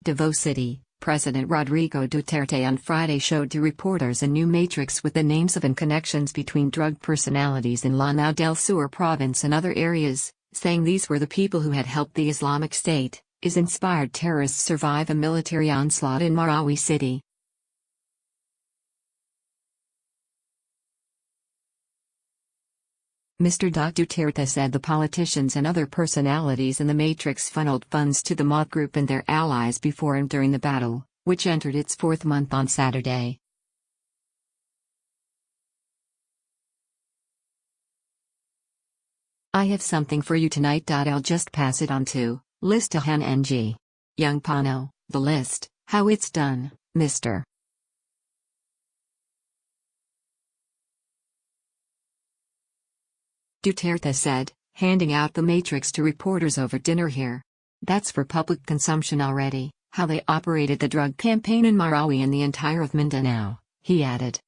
Davao City, President Rodrigo Duterte on Friday showed to reporters a new matrix with the names of and connections between drug personalities in Lanao del Sur province and other areas, saying these were the people who had helped the Islamic State, inspired terrorists survive a military onslaught in Marawi City. Mr. Duterte said the politicians and other personalities in the matrix funneled funds to the Maute group and their allies before and during the battle, which entered its fourth month on Saturday. I have something for you tonight. I'll just pass it on to Listahan NG. Young Pano, the list, how it's done, Mr. Duterte said, handing out the matrix to reporters over dinner here. That's for public consumption already, how they operated the drug campaign in Marawi and the entire of Mindanao, he added.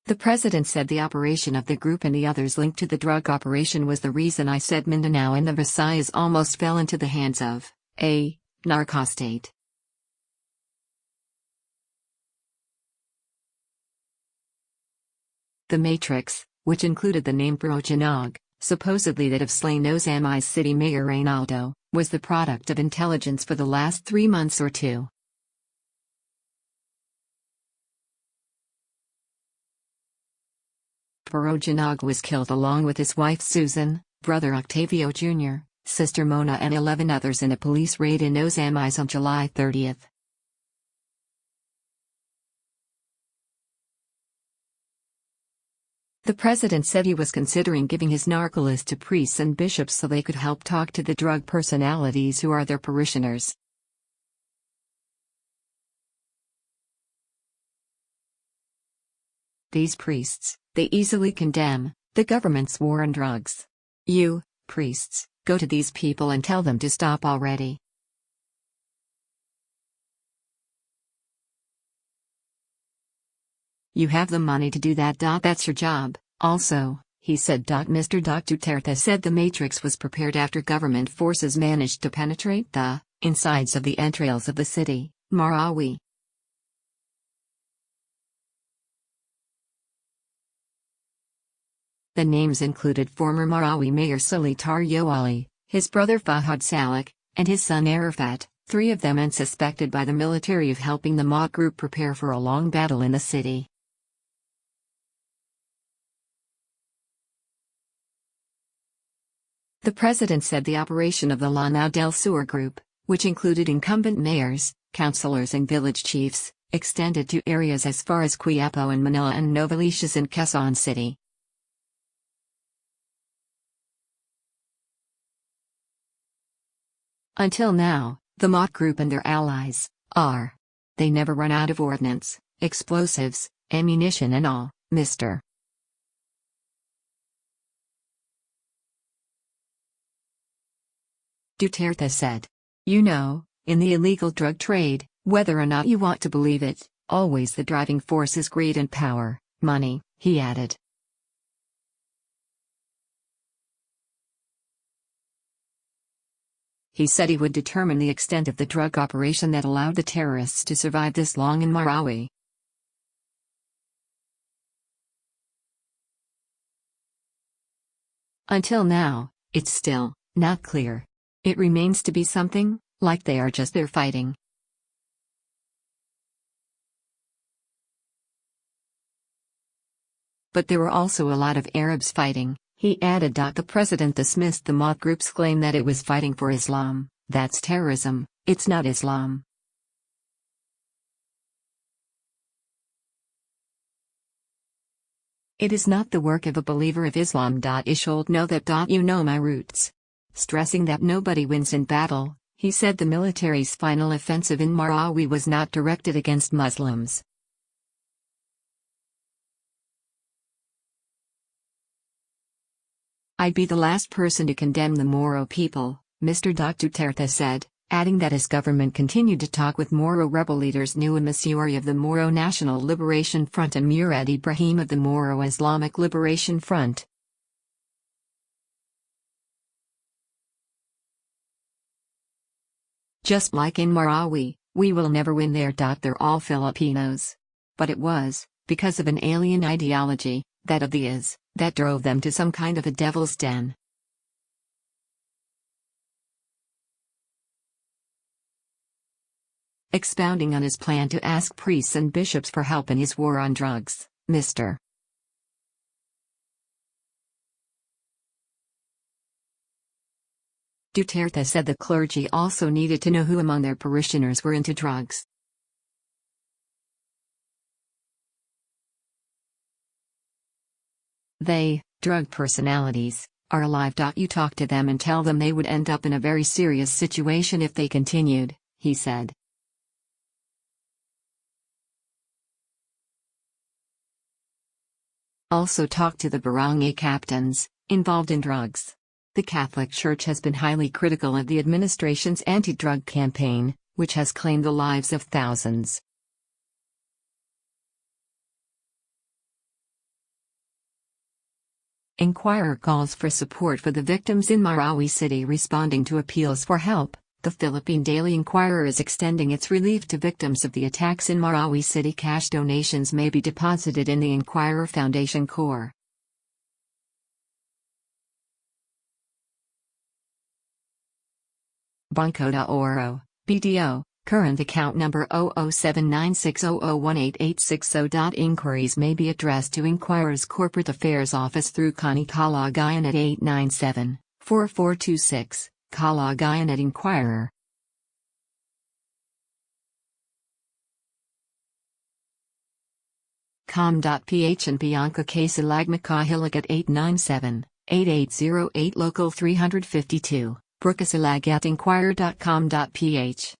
The president said the operation of the group and the others linked to the drug operation was the reason I said Mindanao and the Visayas almost fell into the hands of a narco-state. The matrix, which included the name Projanog, supposedly that of slain Ozami's city mayor Reynaldo, was the product of intelligence for the last 3 months or two. Projanog was killed along with his wife Susan, brother Octavio Jr., sister Mona and 11 others in a police raid in Ozami's on July 30. The president said he was considering giving his narco list to priests and bishops so they could help talk to the drug personalities who are their parishioners. These priests, they easily condemn the government's war on drugs. You, priests, go to these people and tell them to stop already. You have the money to do that. That's your job, also, he said. Mr. Duterte said the matrix was prepared after government forces managed to penetrate the insides of the entrails of the city, Marawi. The names included former Marawi Mayor Solitar Yoali, his brother Fahad Salak, and his son Arafat, 3 of them unsuspected by the military of helping the Maute group prepare for a long battle in the city. The president said the operation of the Lanao del Sur group, which included incumbent mayors, councilors and village chiefs, extended to areas as far as Quiapo and Manila and Novaliches in Quezon City. Until now, the Maute group and their allies are. They never run out of ordnance, explosives, ammunition and all, Mr. Duterte said. You know, in the illegal drug trade, whether or not you want to believe it, always the driving force is greed and power, money, he added. He said he would determine the extent of the drug operation that allowed the terrorists to survive this long in Marawi. Until now, it's still not clear. It remains to be something like they are just there fighting. But there were also a lot of Arabs fighting, he added. The president dismissed the Maute group's claim that it was fighting for Islam. That's terrorism, it's not Islam. It is not the work of a believer of Islam. I should know that. You know my roots. Stressing that nobody wins in battle, he said the military's final offensive in Marawi was not directed against Muslims. I'd be the last person to condemn the Moro people, Mr. Duterte said, adding that his government continued to talk with Moro rebel leaders Nuhu Masuri of the Moro National Liberation Front and Murad Ibrahim of the Moro Islamic Liberation Front. Just like in Marawi, we will never win there. They're all Filipinos. But it was, because of an alien ideology, that of the is, that drove them to some kind of a devil's den. Expounding on his plan to ask priests and bishops for help in his war on drugs, Mr. Duterte said the clergy also needed to know who among their parishioners were into drugs. They, drug personalities, are alive. You talk to them and tell them they would end up in a very serious situation if they continued, he said. Also talk to the barangay captains, involved in drugs. The Catholic Church has been highly critical of the administration's anti-drug campaign, which has claimed the lives of thousands. Inquirer calls for support for the victims in Marawi City. Responding to appeals for help, the Philippine Daily Inquirer is extending its relief to victims of the attacks in Marawi City. Cash donations may be deposited in the Inquirer Foundation Corps. Banco de Oro, BDO, current account number 007960018860. Inquiries may be addressed to Inquirer's Corporate Affairs Office through Connie Kalagayan at 897-4426, Kalagayan at Inquirer. com.ph and Bianca Casilagmacahilag at 897-8808 Local 352. Brookesalag at inquirer.com.ph